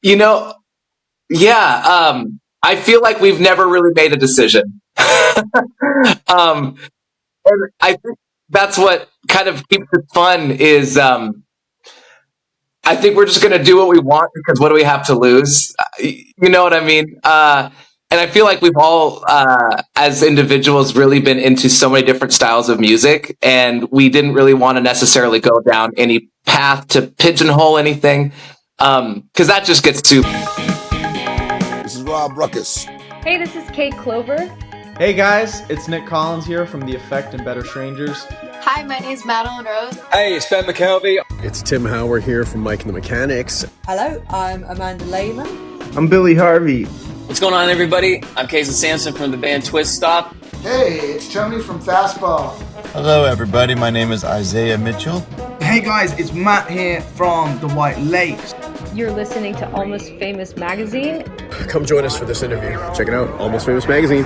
You know, yeah. I feel like we've never really made a decision. um, and I think that's what kind of keeps it fun. Is I think we're just going to do what we want because what do we have to lose? You know what I mean? And I feel like we've all, as individuals, really been into so many different styles of music, and we didn't really want to necessarily go down any path to pigeonhole anything, because that just gets too. This is Rob Ruckus. Hey, this is Kate Clover. Hey guys, it's Nick Collins here from The Effect and Better Strangers. Hi, my name is Madeline Rose. Hey, it's Ben McKelvey. It's Tim Howard here from Mike and the Mechanics. Hello, I'm Amanda Lehman. I'm Billy Harvey. What's going on, everybody? I'm Casey Sampson from the band Twist Stop. Hey, it's Tony from Fastball. Hello, everybody. My name is Isaiah Mitchell. Hey guys, it's Matt here from the White Lakes. You're listening to Almost Famous Magazine. Come join us for this interview. Check it out, Almost Famous Magazine.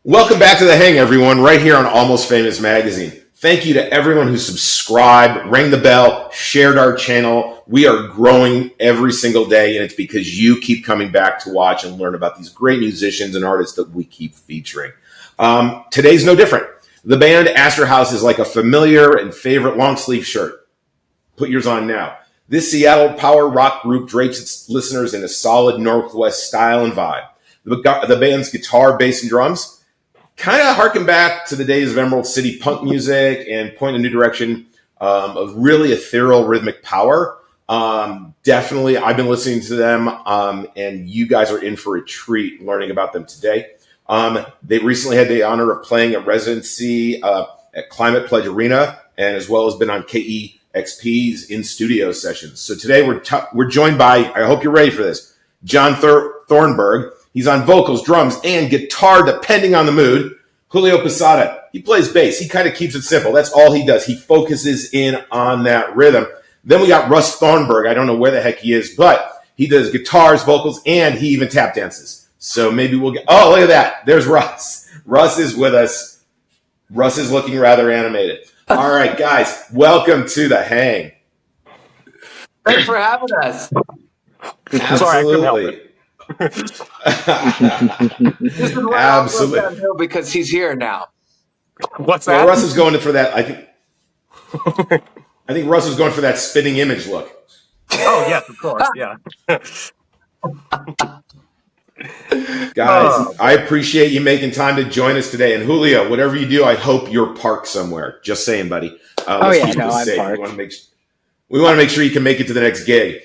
Welcome back to The Hang, everyone, right here on Almost Famous Magazine. Thank you to everyone who subscribed, rang the bell, shared our channel. We are growing every single day, and it's because you keep coming back to watch and learn about these great musicians and artists that we keep featuring. Today's no different. The band Asterhouse is like a familiar and favorite long-sleeve shirt. Put yours on now. This Seattle power rock group drapes its listeners in a solid Northwest style and vibe. The band's guitar, bass, and drums kind of harken back to the days of Emerald City punk music and point a new direction of really ethereal rhythmic power. Definitely, I've been listening to them, and you guys are in for a treat learning about them today. They recently had the honor of playing a residency at Climate Pledge Arena, and as well as been on KEXP's in-studio sessions. So today we're joined by, I hope you're ready for this, John Thornburg. He's on vocals, drums, and guitar, depending on the mood. Julio Posada, he plays bass. He kind of keeps it simple. That's all he does. He focuses in on that rhythm. Then we got Russ Thornburg. I don't know where the heck he is, but he does guitars, vocals, and he even tap dances. So maybe we'll get... Oh, look at that. There's Russ. Russ is with us. Russ is looking rather animated. All right, guys, welcome to The Hang. Thanks for having us. Absolutely. Absolutely, because he's here now. What's that? Well, Russ is going for that. I think Russ is going for that spinning image look. Oh yes, of course, yeah. Guys, I appreciate you making time to join us today. And Julio, whatever you do, I hope you're parked somewhere. Just saying, buddy. I'm parked. We want to make sure you can make it to the next gig.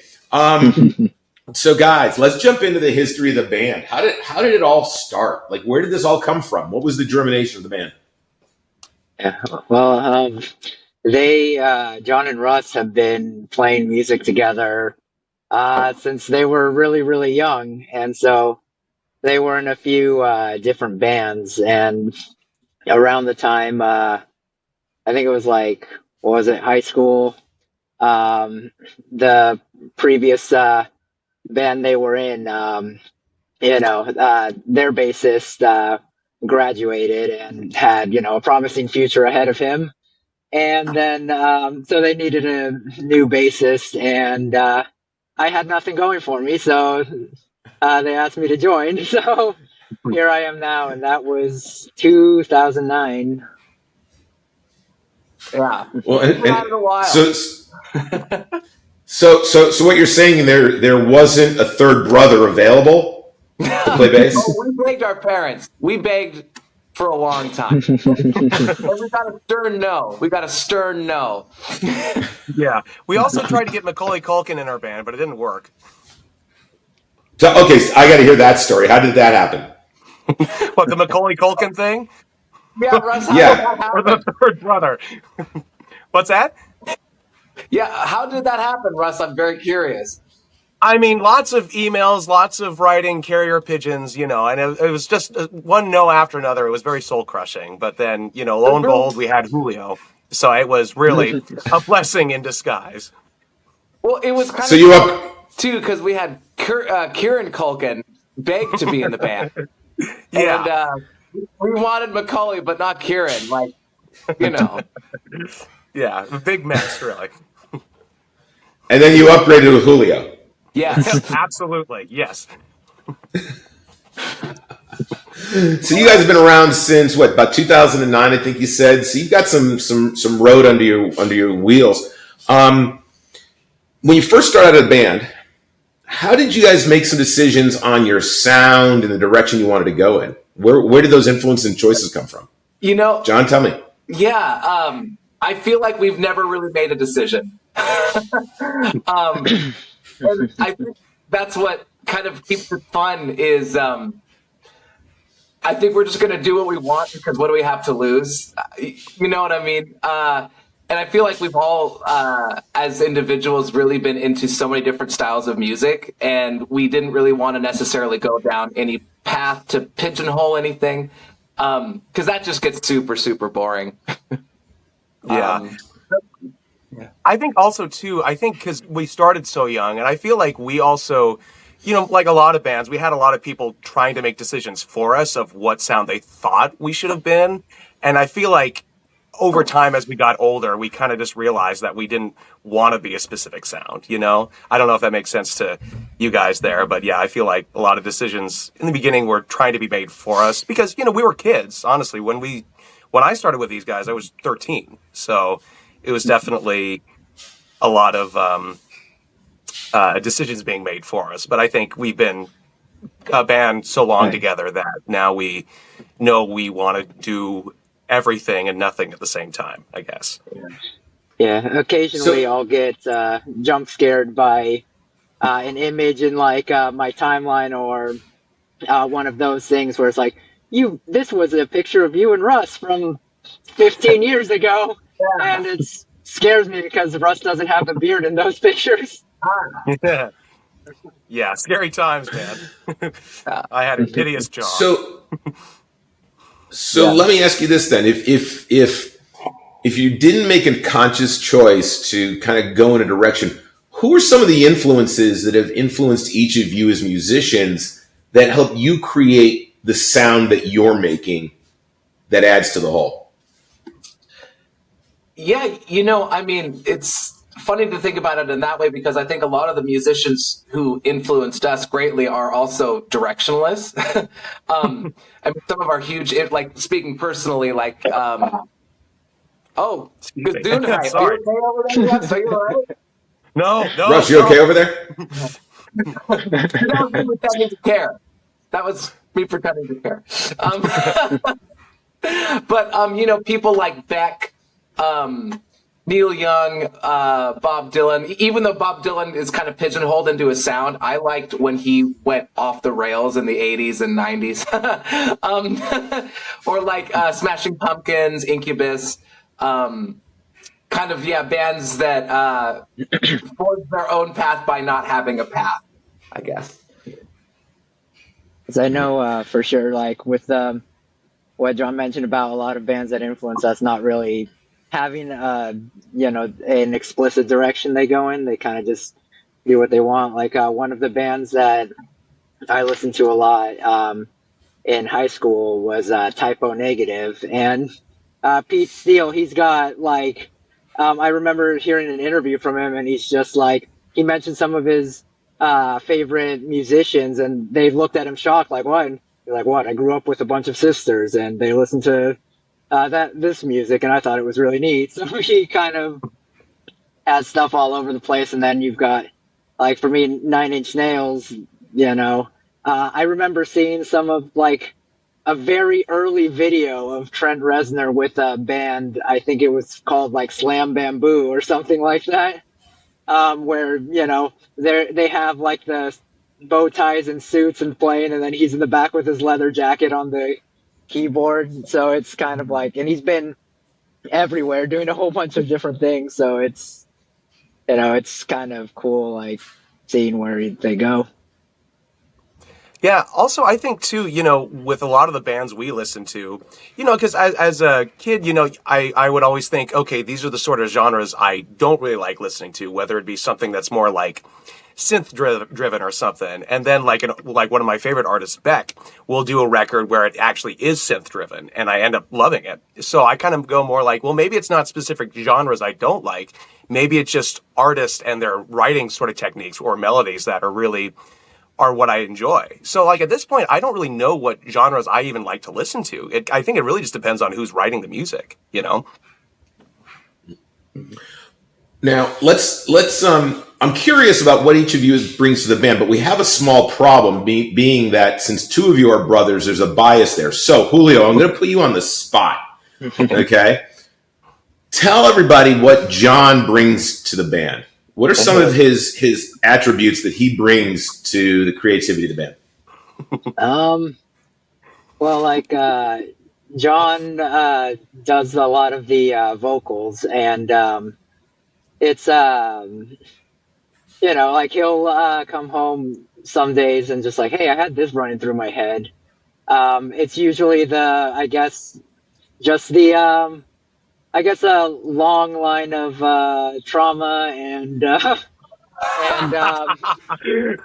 So guys, let's jump into the history of the band. How did it all start? Like, where did this all come from? What was the germination of the band? Yeah, well, John and Russ have been playing music together since they were really, really young. And so they were in a few different bands. And around the time, I think it was like, what was it, high school? The previous band they were in, their bassist graduated and had, a promising future ahead of him. And then, so they needed a new bassist, and I had nothing going for me, so they asked me to join. So here I am now, and that was 2009. Yeah. Well, So what you're saying, there wasn't a third brother available to play bass? We begged our parents. We begged for a long time. But we got a stern no. Yeah. We also tried to get Macaulay Culkin in our band, but it didn't work. So, okay, so I got to hear that story. How did that happen? What, the Macaulay Culkin thing? Yeah, Russ, how did that happen? Or the third brother. What's that? Yeah, how did that happen, Russ? I'm very curious. I mean, lots of emails, lots of writing, carrier pigeons, and it was just one no after another. It was very soul-crushing. But then, lo and behold, we had Julio. So it was really a blessing in disguise. Well, it was kind of too, because we had Kieran Culkin begged to be in the band. Yeah. And we wanted Macaulay, but not Kieran. Yeah, a big mess, really. And then you upgraded with Julio. Yes. Absolutely. Yes. So you guys have been around since what, about 2009, I think you said. So you've got some road under your wheels. When you first started out a band, how did you guys make some decisions on your sound and the direction you wanted to go in? Where did those influences and choices come from? John, tell me. Yeah, I feel like we've never really made a decision. And I think that's what kind of keeps it fun is I think we're just going to do what we want because what do we have to lose? You know what I mean? And I feel like we've all, as individuals, really been into so many different styles of music, and we didn't really want to necessarily go down any path to pigeonhole anything, because that just gets super, super boring. Yeah. I think also, too, because we started so young, and I feel like we also, like a lot of bands, we had a lot of people trying to make decisions for us of what sound they thought we should have been. And I feel like over time, as we got older, we kind of just realized that we didn't want to be a specific sound, I don't know if that makes sense to you guys there, but yeah, I feel like a lot of decisions in the beginning were trying to be made for us because, we were kids, honestly. When I started with these guys, I was 13. So it was definitely a lot of decisions being made for us. But I think we've been a band so long together that now we know we want to do everything and nothing at the same time, I guess. Yeah, occasionally I'll get jump scared by an image in my timeline or one of those things where it's like, this was a picture of you and Russ from 15 years ago, and it scares me because Russ doesn't have a beard in those pictures. Yeah, scary times, man. I had a hideous jaw. So let me ask you this then: if you didn't make a conscious choice to kind of go in a direction, who are some of the influences that have influenced each of you as musicians that help you create the sound that you're making that adds to the whole? Yeah, it's funny to think about it in that way because I think a lot of the musicians who influenced us greatly are also directionless. Some of our huge, speaking personally, Gesundheit. Sorry. Are you okay over there? Yes, are you all right? No. Russ, you okay over there? That was me pretending to care. That was me pretending to care. But people like Beck, Neil Young, Bob Dylan. Even though Bob Dylan is kind of pigeonholed into his sound, I liked when he went off the rails in the 80s and 90s. Or Smashing Pumpkins, Incubus. Bands that forge their own path by not having a path, I guess. Because I know for sure, with what John mentioned about a lot of bands that influence us not really having an explicit direction they go in. They kind of just do what they want. One of the bands that I listened to a lot in high school was Typo Negative, and Pete Steele. He's got I remember hearing an interview from him, and he's just he mentioned some of his favorite musicians, and they looked at him shocked, what? And they're like, what? I grew up with a bunch of sisters, and they listened to this music, and I thought it was really neat. So he kind of has stuff all over the place, and then you've got, for me, 9 Inch Nails. I remember seeing some of a very early video of Trent Reznor with a band. I think it was called Slam Bamboo or something like that, where they have the bow ties and suits and playing, and then he's in the back with his leather jacket on the keyboard. So it's kind of and he's been everywhere doing a whole bunch of different things. So it's it's kind of cool seeing where they go. Yeah. Also, I think too, with a lot of the bands we listen to, because as a kid, I would always think, okay, these are the sort of genres I don't really like listening to, whether it be something that's more synth driven or something. And then one of my favorite artists, Beck, will do a record where it actually is synth driven, and I end up loving it. So I kind of go more well, maybe it's not specific genres I don't like. maybe it's just artists and their writing sort of techniques or melodies that are what I enjoy. So like at this point, I don't really know what genres I even like to listen to. I think it really just depends on who's writing the music, you know? Now I'm curious about what each of you brings to the band, but we have a small problem being that since two of you are brothers, there's a bias there. So Julio, I'm going to put you on the spot. Okay. Tell everybody what John brings to the band. What are some of his attributes that he brings to the creativity of the band? Well, like John does a lot of the vocals, and it's you know, like he'll come home some days and just like, hey, I had this running through my head. It's usually I guess a long line of trauma and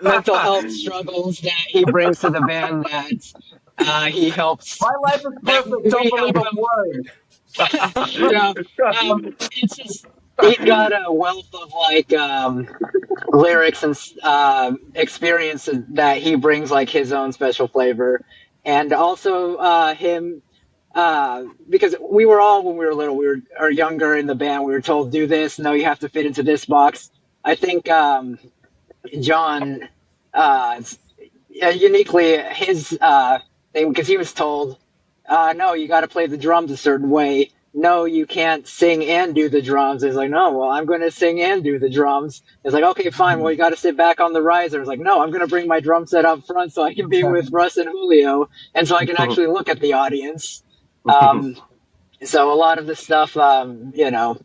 mental health struggles that he brings to the band that he helps. My life is perfect. Don't believe a word. It's just he's got a wealth of like lyrics and experiences that he brings like his own special flavor, and also him. Because we were all, when we were little, or younger in the band, we were told, do this, no, you have to fit into this box. I think John, uniquely his thing, because he was told, no, you got to play the drums a certain way. No, you can't sing and do the drums. He's like, no, well, I'm going to sing and do the drums. It's like, okay, fine. Well, you got to sit back on the riser. It's like, no, I'm going to bring my drum set up front so I can be with Russ and Julio, and so I can actually look at the audience. So a lot of the stuff, you know,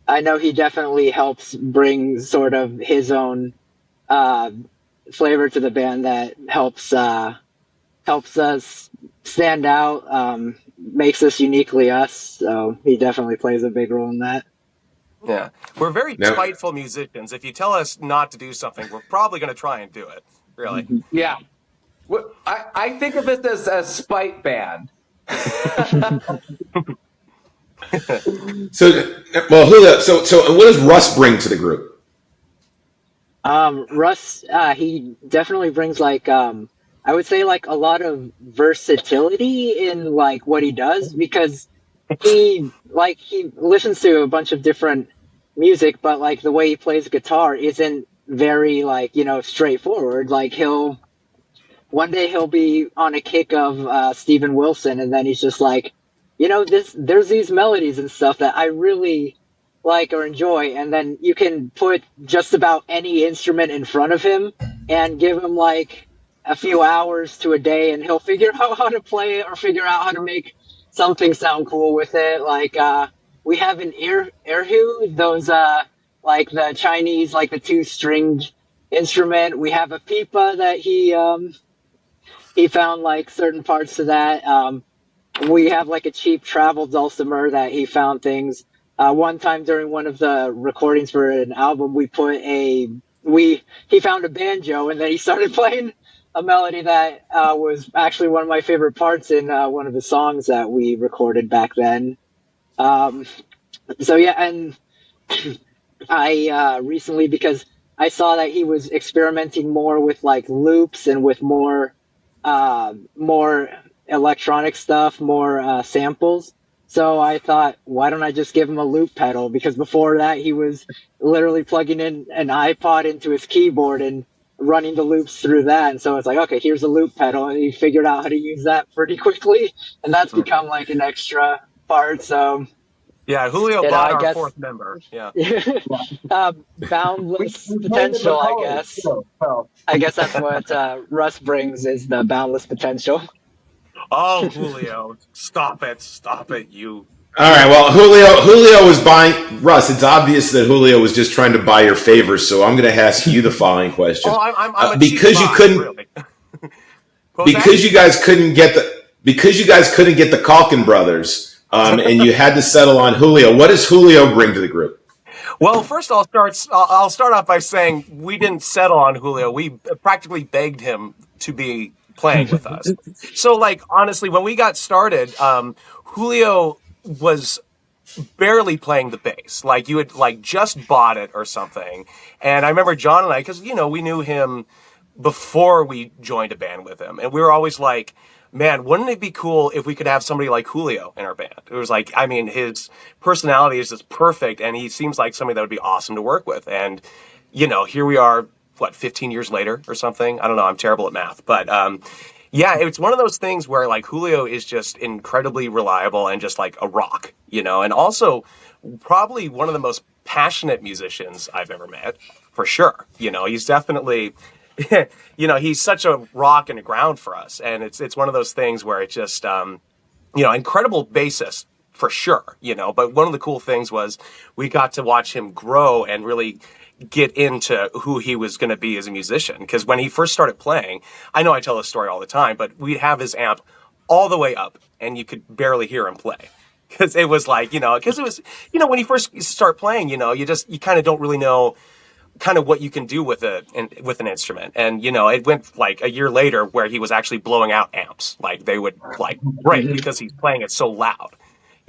I know he definitely helps bring sort of his own flavor to the band that helps us stand out, makes us uniquely us. So he definitely plays a big role in that. Yeah, we're very spiteful musicians. If you tell us not to do something, we're probably going to try and do it. Really? Yeah. I think of it as a spite band. So, well, Julio, so what does Russ bring to the group? Russ, he definitely brings like, I would say like a lot of versatility in like what he does, because he listens to a bunch of different music, but like the way he plays guitar isn't very like, you know, straightforward. Like one day he'll be on a kick of Steven Wilson, and then he's just like, you know, there's these melodies and stuff that I really like or enjoy, and then you can put just about any instrument in front of him and give him like a few hours to a day, and he'll figure out how to play it or figure out how to make something sound cool with it. Like we have an erhu, those like the Chinese, like the 2-stringed instrument. We have a pipa that he found like certain parts to that. We have like a cheap travel dulcimer that he found things. One time during one of the recordings for an album, he found a banjo, and then he started playing a melody that was actually one of my favorite parts in one of the songs that we recorded back then. So yeah, and I recently, because I saw that he was experimenting more with like loops and with more electronic stuff, more samples. So I thought, why don't I just give him a loop pedal? Because before that, he was literally plugging in an iPod into his keyboard and running the loops through that. And so it's like, okay, here's a loop pedal. And he figured out how to use that pretty quickly. And that's become like an extra part. So yeah, Julio bought our fourth member. Yeah. Boundless potential, I guess. I guess that's what Russ brings, is the boundless potential. Oh, Julio, stop it, you. All right, well, Julio was buying Russ. It's obvious that Julio was just trying to buy your favor, so I'm going to ask you the following question. Oh, I'm because you couldn't, really. because you guys couldn't get the Calkin brothers, and you had to settle on Julio. What does Julio bring to the group? Well, first I'll start off by saying we didn't settle on Julio. We practically begged him to be playing with us. So, like, honestly, when we got started, Julio was barely playing the bass. Like you had like just bought it or something. And I remember John and I, because we knew him before we joined a band with him, and we were always like, man, wouldn't it be cool if we could have somebody like Julio in our band? It was like, I mean, his personality is just perfect, and he seems like somebody that would be awesome to work with. And here we are, 15 years later or something. I don't know. I'm terrible at math, but yeah, it's one of those things where like Julio is just incredibly reliable and just like a rock, and also probably one of the most passionate musicians I've ever met, for sure. He's definitely, he's such a rock and a ground for us. And it's one of those things where it's just, incredible bassist for sure, but one of the cool things was we got to watch him grow and really get into who he was going to be as a musician. Because when he first started playing, I know I tell this story all the time, but we'd have his amp all the way up and you could barely hear him play. Because it was like, because it was, when you first start playing, you kind of don't really know kind of what you can do with an instrument. And, it went like a year later where he was actually blowing out amps. Like they would like break because he's playing it so loud,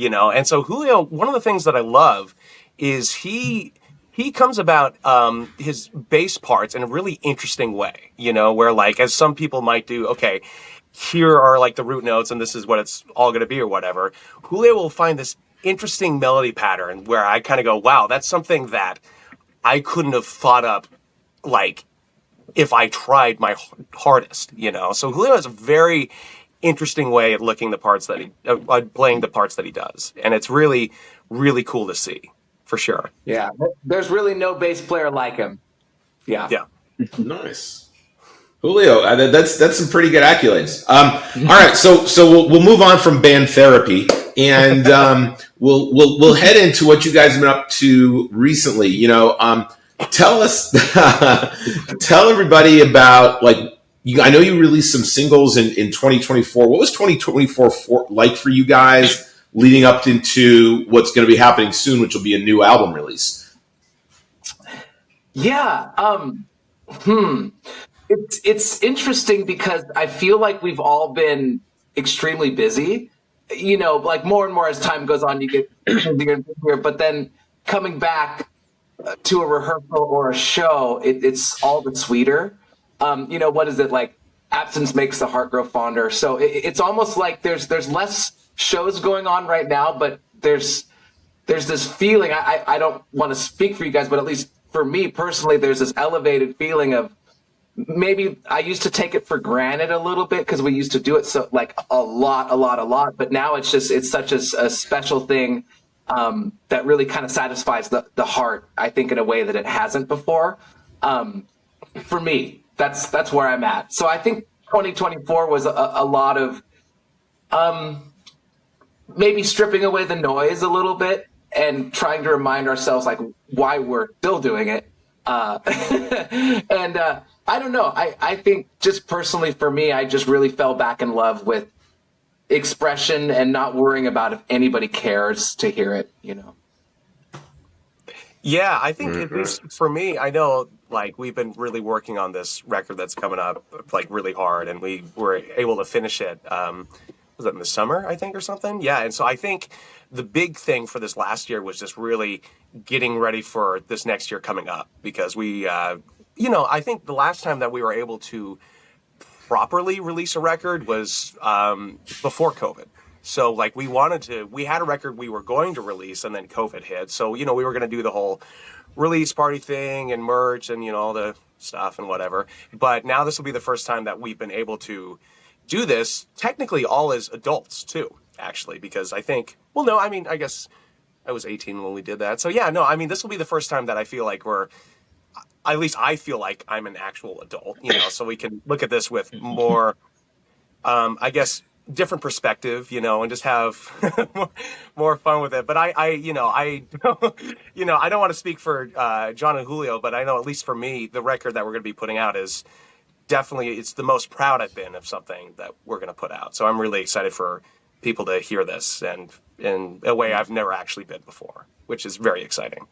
And so Julio, one of the things that I love is he comes about his bass parts in a really interesting way, where like, as some people might do, okay, here are like the root notes and this is what it's all going to be or whatever. Julio will find this interesting melody pattern where I kind of go, wow, that's something that I couldn't have thought up like if I tried my hardest, So Julio has a very interesting way of playing the parts that he does. And it's really, really cool to see. For sure. Yeah. There's really no bass player like him. Yeah. Yeah. Nice. Julio, that's some pretty good accolades. All right. So we'll move on from band therapy and we'll head into what you guys have been up to recently. Tell everybody about like, I know you released some singles in 2024. What was 2024 like for you guys? Leading up into what's going to be happening soon, which will be a new album release. Yeah. It's interesting because I feel like we've all been extremely busy, like more and more as time goes on, you get busier, but then coming back to a rehearsal or a show, it's all the sweeter. What is it like? Absence makes the heart grow fonder. So it's almost like there's less shows going on right now, but there's this feeling, I don't want to speak for you guys, but at least for me personally, there's this elevated feeling of maybe I used to take it for granted a little bit because we used to do it so like a lot, but now it's such a special thing that really kind of satisfies the heart, I think, in a way that it hasn't before. For me, that's where I'm at. So I think 2024 was a lot of maybe stripping away the noise a little bit and trying to remind ourselves like why we're still doing it. And I don't know. I think just personally for me, I just really fell back in love with expression and not worrying about if anybody cares to hear it, Yeah, I think at least for me, I know like we've been really working on this record that's coming up like really hard, and we were able to finish it. Was it in the summer, I think, or something? Yeah, and so I think the big thing for this last year was just really getting ready for this next year coming up, because we, I think the last time that we were able to properly release a record was before COVID. So like we had a record we were going to release and then COVID hit. So, we were going to do the whole release party thing and merch and, all the stuff and whatever. But now this will be the first time that we've been able to do this technically all as adults too, actually, because I think, I guess I was 18 when we did that. So yeah, this will be the first time that I feel like at least I feel like I'm an actual adult, so we can look at this with more, I guess, different perspective, and just have more fun with it. But I don't want to speak for John and Julio, but I know at least for me, the record that we're going to be putting out is definitely, it's the most proud I've been of something that we're going to put out. So I'm really excited for people to hear this and in a way I've never actually been before, which is very exciting.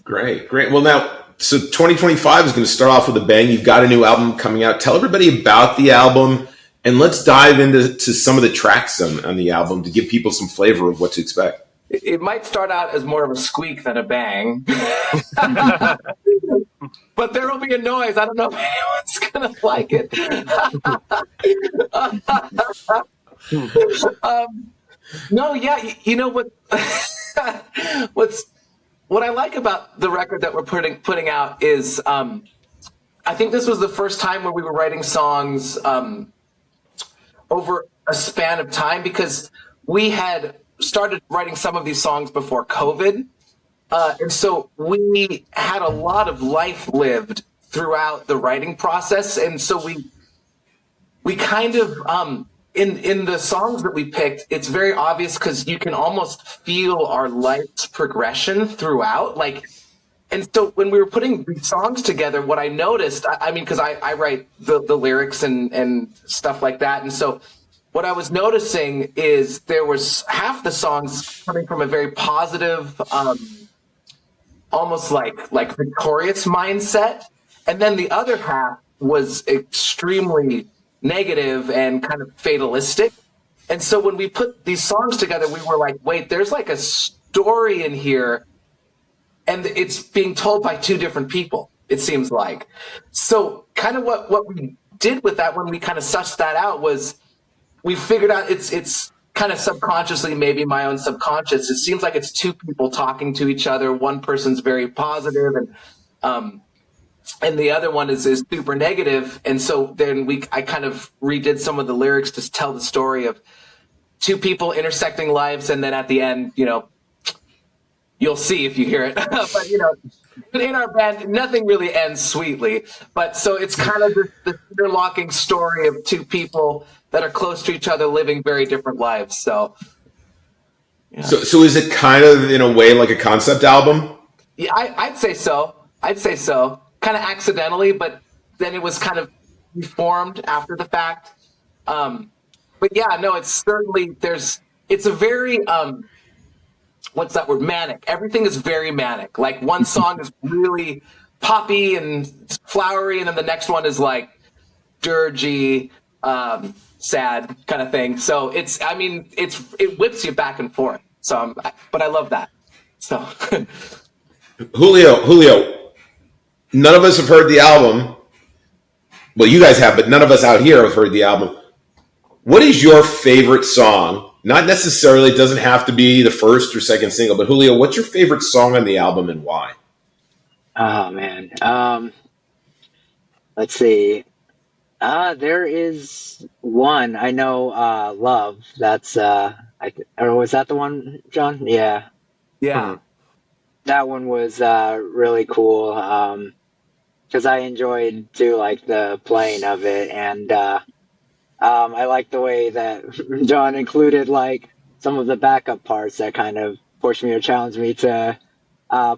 Great. Well, now, so 2025 is going to start off with a bang. You've got a new album coming out. Tell everybody about the album And let's dive into some of the tracks on the album to give people some flavor of what to expect. It might start out as more of a squeak than a bang. But there will be a noise. I don't know if anyone's going to like it. No, yeah, you know what? What I like about the record that we're putting out is I think this was the first time where we were writing songs over a span of time, because we had started writing some of these songs before COVID. And so we had a lot of life lived throughout the writing process. And so we kind of, in the songs that we picked, it's very obvious because you can almost feel our life's progression throughout. And so when we were putting these songs together, what I noticed, I mean, because I write the lyrics and stuff like that. And so what I was noticing is there was half the songs coming from a very positive, almost like victorious mindset. And then the other half was extremely negative and kind of fatalistic. And so when we put these songs together, we were like, wait, there's like a story in here, and it's being told by two different people, it seems like. So kind of what we did with that when we kind of sussed that out was we figured out it's kind of subconsciously, maybe my own subconscious, it seems like it's two people talking to each other. One person's very positive and the other one is super negative. And so then I kind of redid some of the lyrics to tell the story of two people intersecting lives. And then at the end, you'll see if you hear it. But, in our band, nothing really ends sweetly. But so it's kind of this interlocking story of two people that are close to each other living very different lives. So, yeah. So is it kind of, in a way, like a concept album? Yeah, I'd say so. Kind of accidentally, but then it was kind of reformed after the fact. But yeah, no, it's certainly, it's a very, what's that word? Manic. Everything is very manic. Like one song is really poppy and flowery, and then the next one is like dirgy, sad kind of thing. So it whips you back and forth. So, but I love that. So, Julio, none of us have heard the album. Well, you guys have, but none of us out here have heard the album. What is your favorite song? Not necessarily, it doesn't have to be the first or second single, but Julio, what's your favorite song on the album and why? Oh, man. Let's see. There is one. I know, Love. That's, or was that the one, John? Yeah. Yeah. That one was really cool because I enjoyed, too, like, the playing of it. And I like the way that John included, like, some of the backup parts that kind of pushed me or challenged me to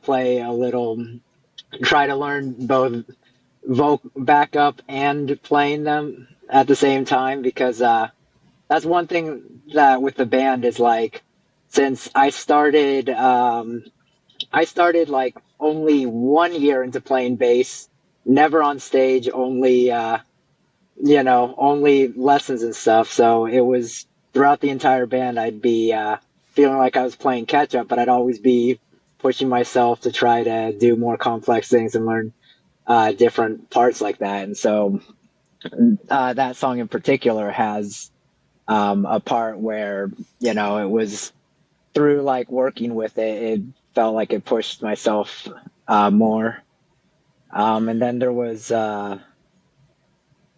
play a little, try to learn both backup and playing them at the same time, because that's one thing that with the band is, like, since I started like only 1 year into playing bass, never on stage, only only lessons and stuff. So it was throughout the entire band, I'd be feeling like I was playing catch up, but I'd always be pushing myself to try to do more complex things and learn different parts like that. And so that song in particular has a part where, it was through like working with it, it felt like it pushed myself more. And then there was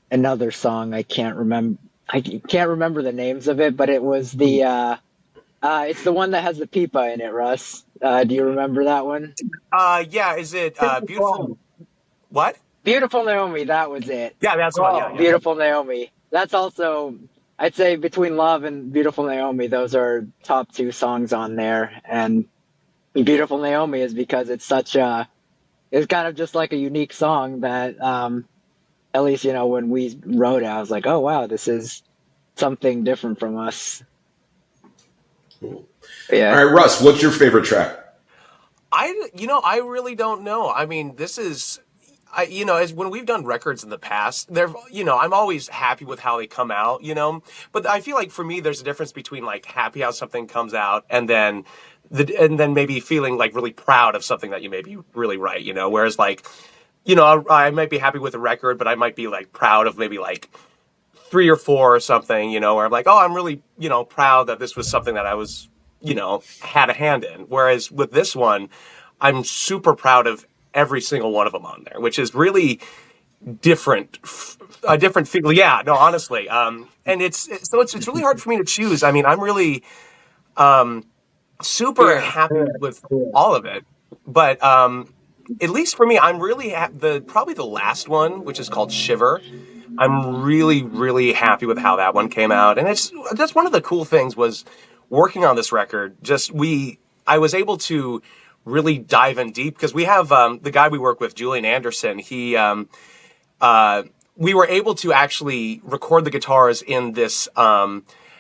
another song I can't remember the names of it, but it was the it's the one that has the pipa in it, Russ. Do you remember that one? Yeah, is it Beautiful? What? Beautiful Naomi, that was it. Yeah, that's one. Yeah. Beautiful Naomi. That's also, I'd say, between Love and Beautiful Naomi, those are top two songs on there. And Beautiful Naomi is because it's it's kind of just like a unique song that, at least, when we wrote it, I was like, oh, wow, this is something different from us. Cool. Yeah. All right, Russ, what's your favorite track? I really don't know. I mean, this is, as when we've done records in the past, I'm always happy with how they come out, but I feel like for me, there's a difference between like happy how something comes out and then maybe feeling like really proud of something that you maybe really write, whereas like, I might be happy with a record, but I might be like proud of maybe like 3 or 4 or something, where I'm like, oh, I'm really, proud that this was something that I was, had a hand in. Whereas with this one, I'm super proud of every single one of them on there, which is really different, a different feel. Yeah, no, honestly. And it's really hard for me to choose. I mean, I'm really, super happy with all of it, but, at least for me, I'm really probably the last one, which is called Shiver. I'm really, really happy with how that one came out. And that's one of the cool things was working on this record. I was able to really dive in deep because we have, the guy we work with, Julian Anderson, we were able to actually record the guitars in this,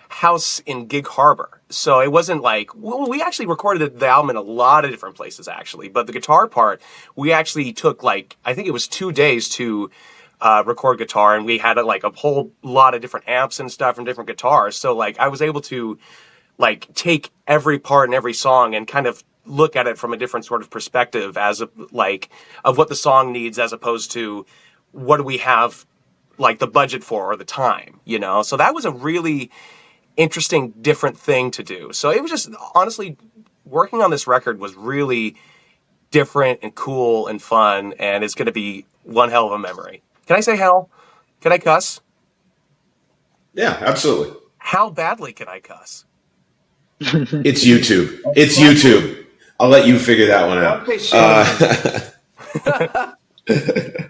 house in Gig Harbor. So it wasn't like, well, we actually recorded the album in a lot of different places actually, but the guitar part, we actually took like, I think it was 2 days to record guitar, and we had like a whole lot of different amps and stuff from different guitars. So like I was able to like take every part and every song and kind of look at it from a different sort of perspective of what the song needs as opposed to what do we have like the budget for or the time, So that was a really interesting, different thing to do. So it was just, honestly, working on this record was really different and cool and fun, and it's going to be one hell of a memory. Can I say hell? Can I cuss? Yeah, absolutely. How badly can I cuss? It's YouTube. It's YouTube. I'll let you figure that one out.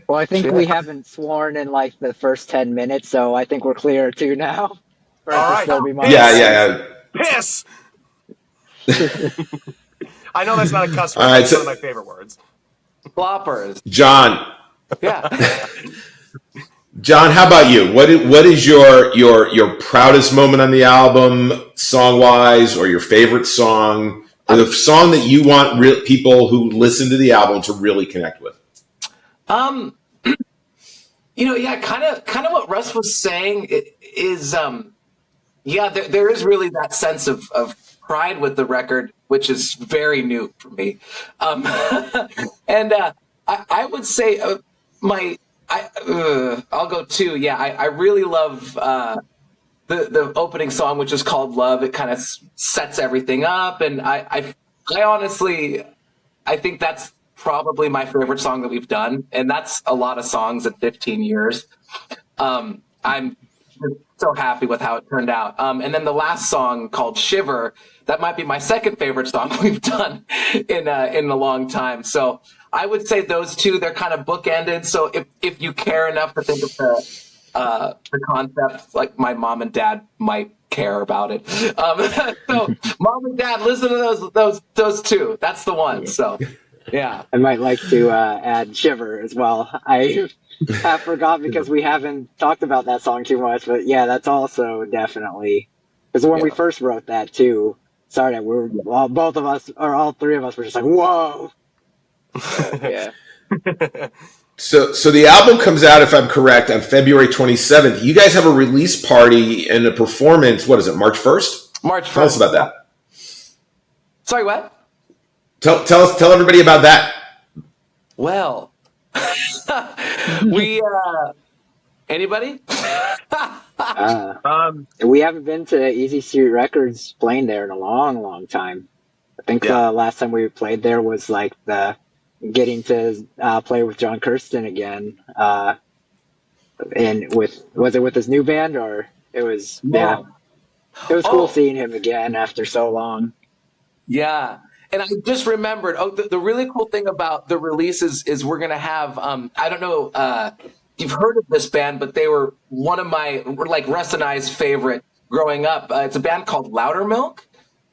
Well, I think we haven't sworn in like the first 10 minutes, so I think we're clear too now. All right. Yeah. Piss! I know that's not a cuss word. Right, it's one of my favorite words. Floppers. John. Yeah. John, how about you? What is your proudest moment on the album, song wise, or your favorite song, or the song that you want people who listen to the album to really connect with? Kind of what Russ was saying is, there is really that sense of pride with the record, which is very new for me. And I would say I'll go 2. Yeah, I really love the opening song, which is called Love. It kind of sets everything up, and I honestly think that's probably my favorite song that we've done, and that's a lot of songs in 15 years. I'm so happy with how it turned out. And then the last song called Shiver, that might be my second favorite song we've done in a long time. So I would say those 2, they're kind of bookended. So if you care enough to think of the concept, like my mom and dad might care about it. So mom and dad, listen to those 2. That's the one. So yeah. I might like to add Shiver as well. I have forgot because we haven't talked about that song too much, but yeah, that's also definitely, because when we first wrote that too, both of us, or all 3 of us, were just like, whoa. Yeah. So the album comes out, if I'm correct, on February 27th. You guys have a release party and a performance. What is it, March 1st? March 1st. Tell us about that. Sorry, what? Tell everybody about that. Well, we anybody? We haven't been to Easy Street Records playing there in a long, long time. I think the last time we played there was like getting to play with John Kirsten again. And was it with his new band, or it was it was cool seeing him again after so long. Yeah. And I just remembered, the really cool thing about the release is we're going to have, I don't know, you've heard of this band, but they were one of my, like Russ and I's favorite growing up. It's a band called Loudermilk.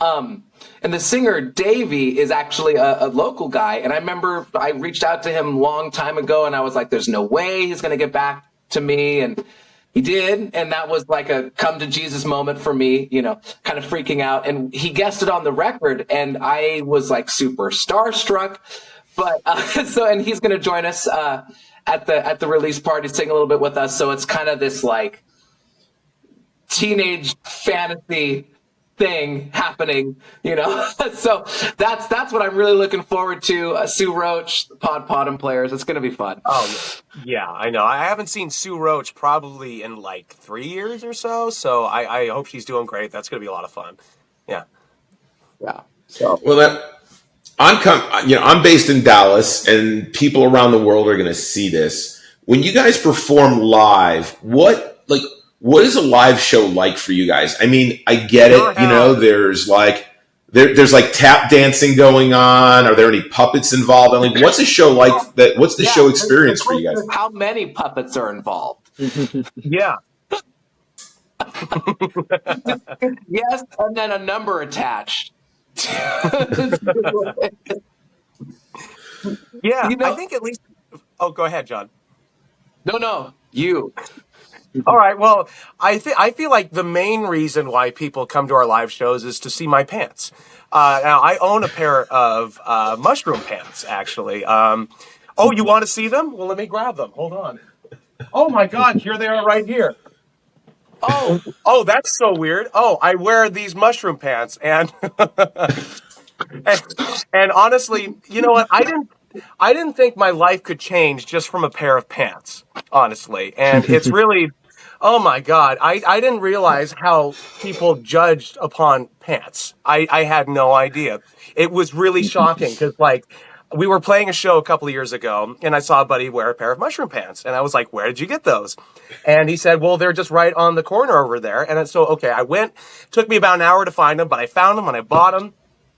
And the singer, Davey, is actually a local guy. And I remember I reached out to him a long time ago, and I was like, there's no way he's going to get back to me. And he did, and that was like a come to Jesus moment for me, kind of freaking out. And he guested on the record, and I was like super starstruck. But and he's going to join us at the release party, sing a little bit with us. So it's kind of this like teenage fantasy thing happening, so that's what I'm really looking forward to. Sue Roach, the Pod players, it's gonna be fun. Oh yeah, I know. I haven't seen Sue Roach probably in like 3 years or so I hope she's doing great. That's gonna be a lot of fun. Yeah so I'm based in Dallas, and people around the world are going to see this. When you guys perform live, what is a live show like for you guys? I mean, I get it. There's like tap dancing going on. Are there any puppets involved? I mean, what's a show like that? What's the show experience for you guys? How many puppets are involved? Yeah. Yes, and then a number attached. Yeah, I think at least. Oh, go ahead, John. No, you. All right. Well, I feel like the main reason why people come to our live shows is to see my pants. Now, I own a pair of mushroom pants, actually. Oh, you want to see them? Well, let me grab them. Hold on. Oh my God! Here they are, right here. Oh, that's so weird. Oh, I wear these mushroom pants, and and honestly, you know what? I didn't think my life could change just from a pair of pants, honestly. And it's really, oh my God, I didn't realize how people judged upon pants. I had no idea. It was really shocking because, like, we were playing a show a couple of years ago, and I saw a buddy wear a pair of mushroom pants. And I was like, where did you get those? And he said, well, they're just right on the corner over there. And so, okay, I went. Took me about an hour to find them, but I found them and I bought them.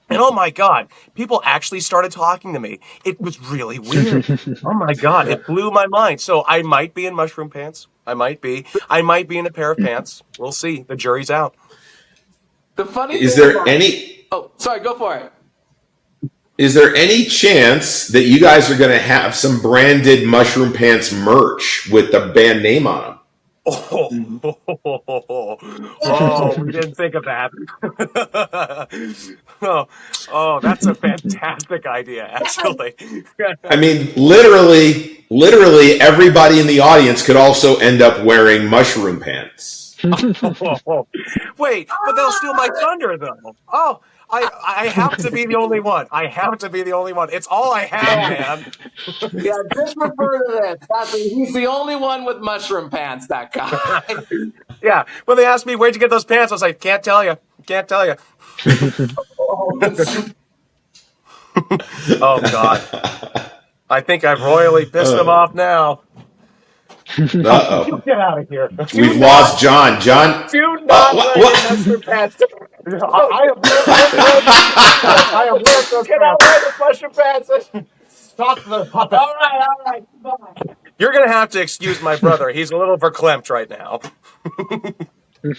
And oh my God, people actually started talking to me. It was really weird. Oh my God, it blew my mind. So I might be in mushroom pants. I might be in a pair of pants. We'll see. The jury's out. The funny is thing there about, any? Oh, sorry, go for it. Is there any chance that you guys are going to have some branded mushroom pants merch with the band name on them? Oh, we didn't think of that. Oh, that's a fantastic idea, actually. I mean, literally everybody in the audience could also end up wearing mushroom pants. Wait, but they'll steal my thunder, though. Oh, I have to be the only one. I have to be the only one. It's all I have, man. Yeah, just refer to this. He's the only one with mushroom pants, that guy. Yeah, when they asked me, where'd you get those pants? I was like, can't tell you. Can't tell you. Oh, God. I think I've royally pissed them off now. Uh-oh. Get out of here. We've lost John. John? Do not wear mushroom pants. I have worked those. Cannot wear the mushroom pants. Stop the puppet. All right. Bye. You're going to have to excuse my brother. He's a little verklempt right now.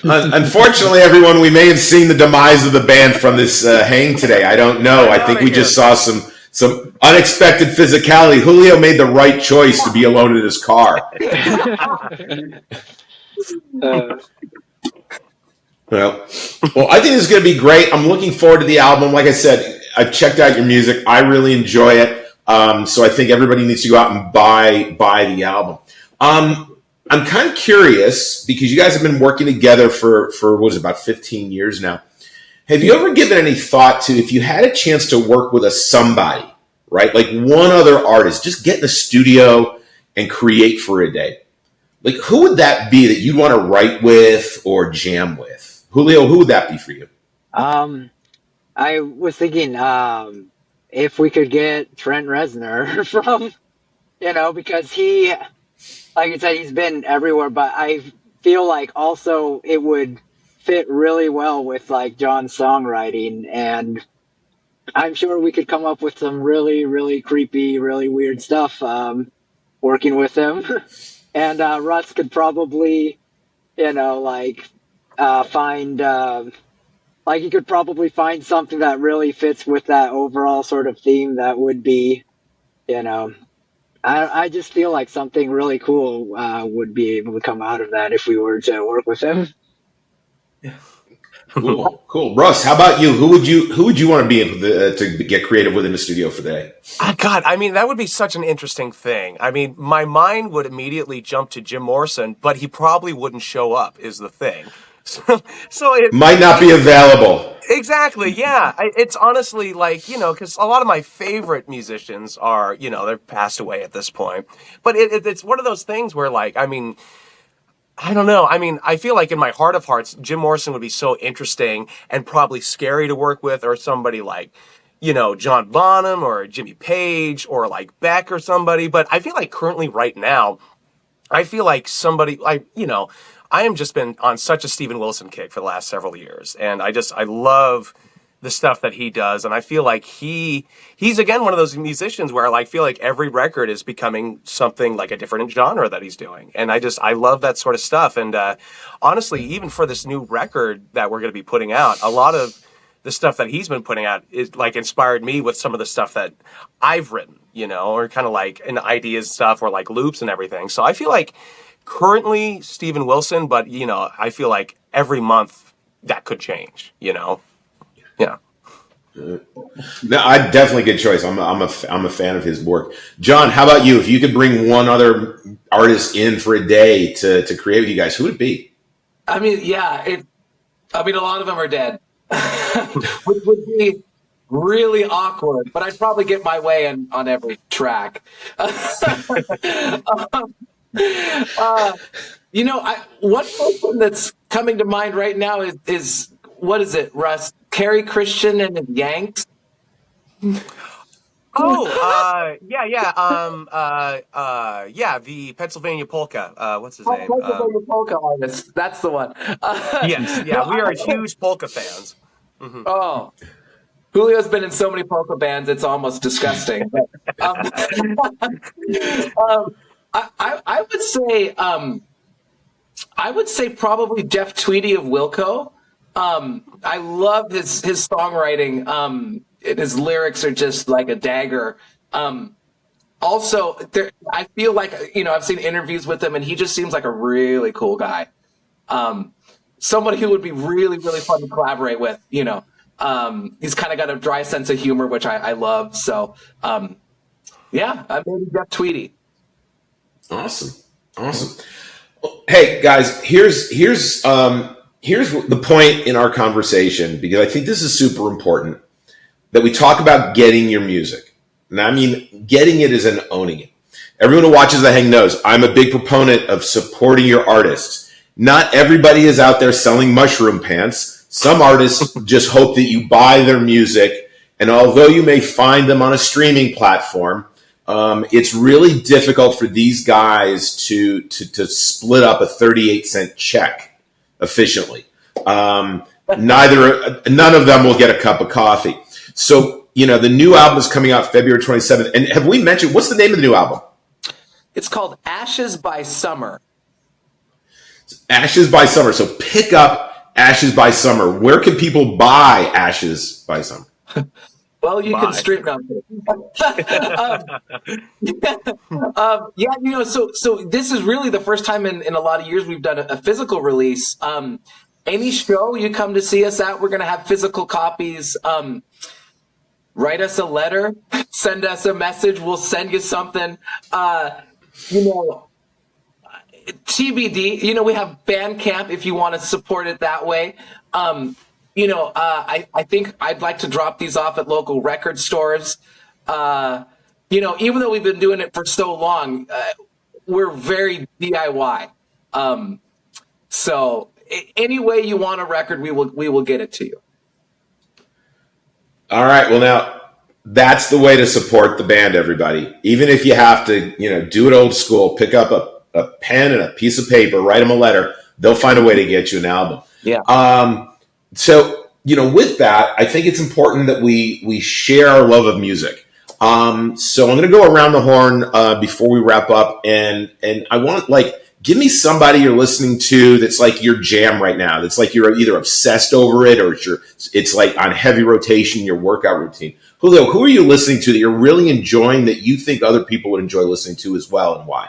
Unfortunately, everyone, we may have seen the demise of the band from this hang today. I don't know. I think we just saw some unexpected physicality. Julio made the right choice to be alone in his car. Well, I think this is going to be great. I'm looking forward to the album. Like I said, I've checked out your music. I really enjoy it. So I think everybody needs to go out and buy the album. I'm kind of curious because you guys have been working together for what is it, about 15 years now. Have you ever given any thought to, if you had a chance to work with somebody, right? Like one other artist, just get in the studio and create for a day. Like, who would that be that you'd want to write with or jam with? Julio, who would that be for you? I was thinking if we could get Trent Reznor from, because he, like I said, he's been everywhere, but I feel like also it would fit really well with like John's songwriting, and I'm sure we could come up with some really, really creepy, really weird stuff working with him. And Russ could probably, find, he could probably find something that really fits with that overall sort of theme that would be, I just feel like something really cool would be able to come out of that if we were to work with him. Cool. Russ, how about you? Who would you want to be able to get creative with in the studio for today? God, I mean, that would be such an interesting thing. I mean, my mind would immediately jump to Jim Morrison, but he probably wouldn't show up, is the thing. So it might not be available. Exactly, yeah. It's honestly like, because a lot of my favorite musicians are, they're passed away at this point. But it's one of those things where, like, I mean, I don't know. I mean, I feel like in my heart of hearts, Jim Morrison would be so interesting and probably scary to work with, or somebody like, John Bonham or Jimmy Page or like Beck or somebody. But I feel like currently right now, I feel like somebody I am just been on such a Steven Wilson kick for the last several years. And I love the stuff that he does. And I feel like he's again one of those musicians where I feel like every record is becoming something like a different genre that he's doing. And I love that sort of stuff. And honestly, even for this new record that we're going to be putting out, a lot of the stuff that he's been putting out is like inspired me with some of the stuff that I've written, or kind of like in ideas stuff or like loops and everything. So I feel like currently Steven Wilson, but I feel like every month that could change, Yeah. No, I definitely good choice. I'm a fan of his work. John, how about you? If you could bring one other artist in for a day to create with you guys, who would it be? I mean, a lot of them are dead, which would be really awkward. But I'd probably get my way on every track. One person that's coming to mind right now is what is it, Russ? Kerry Christian and the Yanks. The Pennsylvania polka. What's his name? Pennsylvania polka artist. That's the one. Yes, yeah, we are huge polka fans. Mm-hmm. Oh, Julio's been in so many polka bands; it's almost disgusting. I would say probably Jeff Tweedy of Wilco. I love his songwriting. His lyrics are just like a dagger. Also, I feel like I've seen interviews with him, and he just seems like a really cool guy. Somebody who would be really, really fun to collaborate with. He's kind of got a dry sense of humor, which I love. So, maybe Jeff Tweedy. Awesome. Hey guys, here's the point in our conversation, because I think this is super important that we talk about getting your music. And I mean, getting it is an owning it. Everyone who watches The Hang knows I'm a big proponent of supporting your artists. Not everybody is out there selling mushroom pants. Some artists just hope that you buy their music. And although you may find them on a streaming platform, it's really difficult for these guys to split up a 38-cent check efficiently. None of them will get a cup of coffee. So, the new album is coming out February 27th. And have we mentioned, what's the name of the new album? It's called Ashes by Summer. Ashes by Summer. So pick up Ashes by Summer. Where can people buy Ashes by Summer? Well, you can stream them. So this is really the first time in a lot of years we've done a physical release. Any show you come to see us at, we're going to have physical copies. Write us a letter, send us a message. We'll send you something. TBD. We have Bandcamp if you want to support it that way. I think I'd like to drop these off at local record stores. Even though we've been doing it for so long, we're very DIY. So any way you want a record, we will get it to you. All right. Well, now that's the way to support the band, everybody. Even if you have to, do it old school, pick up a pen and a piece of paper, write them a letter. They'll find a way to get you an album. Yeah. So, with that, I think it's important that we share our love of music. So I'm going to go around the horn before we wrap up, and I want give me somebody you're listening to that's like your jam right now. That's like you're either obsessed over it or it's like on heavy rotation, your workout routine. Julio, who are you listening to that you're really enjoying that you think other people would enjoy listening to as well, and why?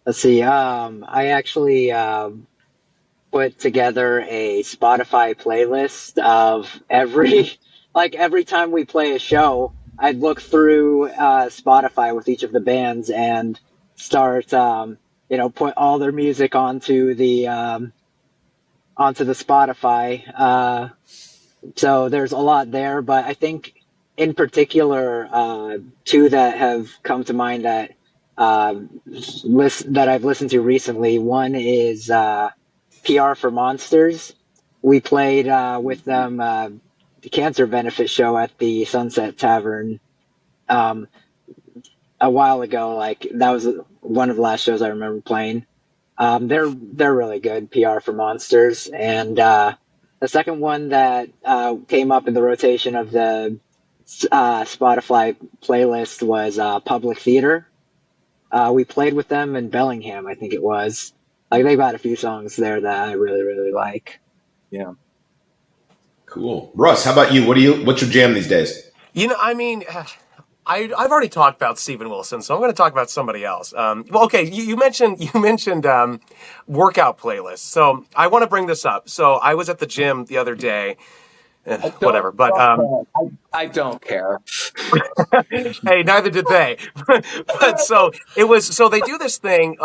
Let's see. I actually put together a Spotify playlist of every time we play a show, I'd look through Spotify with each of the bands and start, put all their music onto the Spotify. So there's a lot there, but I think in particular, two that have come to mind that that I've listened to recently. One is PR for Monsters. We played with them the cancer benefit show at the Sunset Tavern a while ago. Like that was one of the last shows I remember playing. They're really good, PR for Monsters, and the second one that came up in the rotation of the Spotify playlist was Public Theater. We played with them in Bellingham, I think it was. Like they've got a few songs there that I really, really like. Yeah. Cool. Russ, how about you? What's your jam these days? I mean, I've already talked about Steven Wilson, so I'm going to talk about somebody else. Okay, you mentioned workout playlists, so I want to bring this up. So I was at the gym the other day. Whatever, but I don't care. Hey, neither did they. But so it was. So they do this thing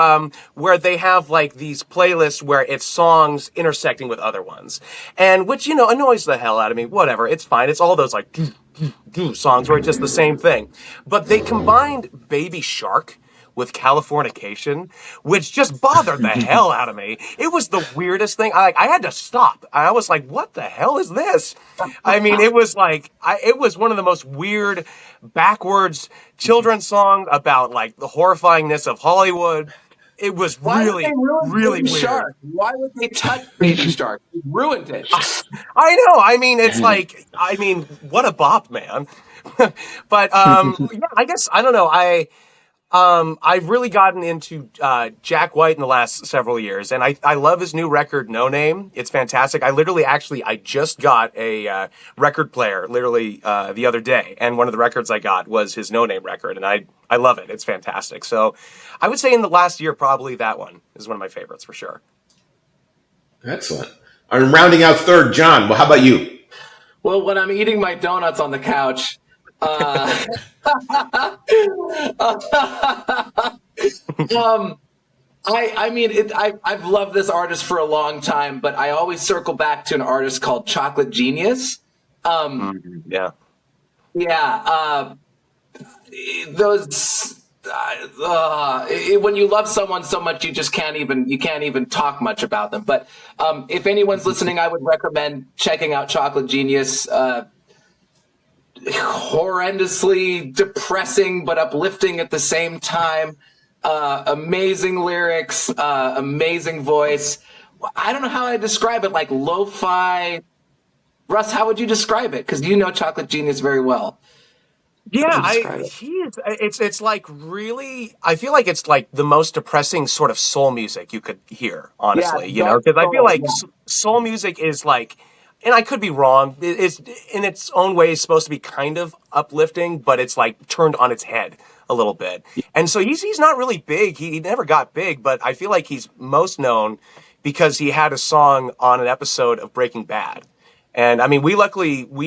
where they have like these playlists where it's songs intersecting with other ones, and which annoys the hell out of me. Whatever, it's fine. It's all those like songs where it's just the same thing. But they combined Baby Shark with Californication, which just bothered the hell out of me. It was the weirdest thing. I had to stop. I was like, what the hell is this? I mean, it was like, it was one of the most weird, backwards children's songs about like the horrifyingness of Hollywood. It was really, really weird. Shark? Why would they touch Baby Shark? They ruined it. I know. I mean, it's like, what a bop, man. But yeah, I guess, I don't know. I've really gotten into Jack White in the last several years, and I love his new record, No Name. It's fantastic. I just got a record player literally the other day, and one of the records I got was his No Name record, and I love it. It's fantastic. So I would say in the last year, probably that one is one of my favorites for sure. Excellent. I'm rounding out third, John. Well, how about you? Well, when I'm eating my donuts on the couch, I've loved this artist for a long time, but I always circle back to an artist called Chocolate Genius. Yeah. When you love someone so much, you can't even talk much about them. But if anyone's listening, I would recommend checking out Chocolate Genius. Horrendously depressing but uplifting at the same time. Amazing lyrics, amazing voice. I don't know how I describe it, like lo-fi. Russ, how would you describe it? Because you know Chocolate Genius very well. Yeah, it's like really, I feel like it's like the most depressing sort of soul music you could hear, honestly, because I feel like soul music is like, and I could be wrong, it's in its own way is supposed to be kind of uplifting, but it's like turned on its head a little bit. And so he's not really big. He never got big, but I feel like he's most known because he had a song on an episode of Breaking Bad. And I mean, we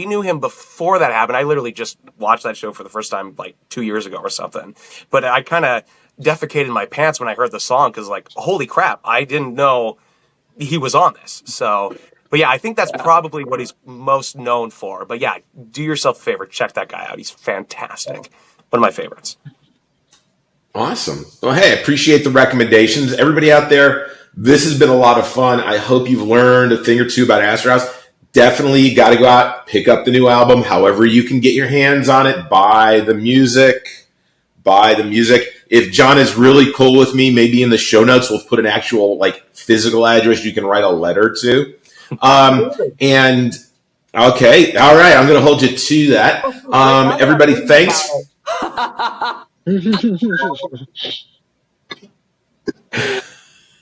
knew him before that happened. I literally just watched that show for the first time like 2 years ago or something. But I kind of defecated my pants when I heard the song because like, holy crap, I didn't know he was on this. So, but yeah, I think that's probably what he's most known for. But yeah, do yourself a favor, check that guy out. He's fantastic. One of my favorites. Awesome. Well, hey, I appreciate the recommendations. Everybody out there, this has been a lot of fun. I hope you've learned a thing or two about Asterhouse. Definitely got to go out, pick up the new album, however you can get your hands on it. Buy the music. If John is really cool with me, maybe in the show notes we'll put an actual like physical address you can write a letter to. And okay, all right, I'm going to hold you to that. Everybody, thanks.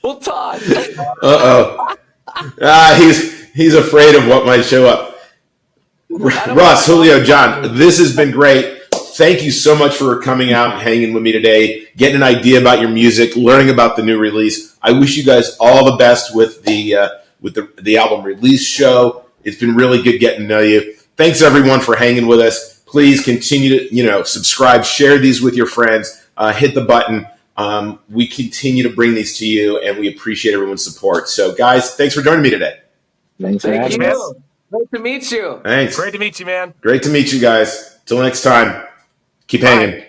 We'll talk. He's afraid of what might show up. Russ, Julio, John, this has been great. Thank you so much for coming out and hanging with me today, getting an idea about your music, learning about the new release. I wish you guys all the best with the with the album release show. It's been really good getting to know you. Thanks everyone for hanging with us. Please continue to, subscribe, share these with your friends, hit the button. We continue to bring these to you, and we appreciate everyone's support. So, guys, thanks for joining me today. Thanks for Thank having you. us. Great to meet you. Thanks. Great to meet you, man. Great to meet you guys. Till next time. Keep hanging.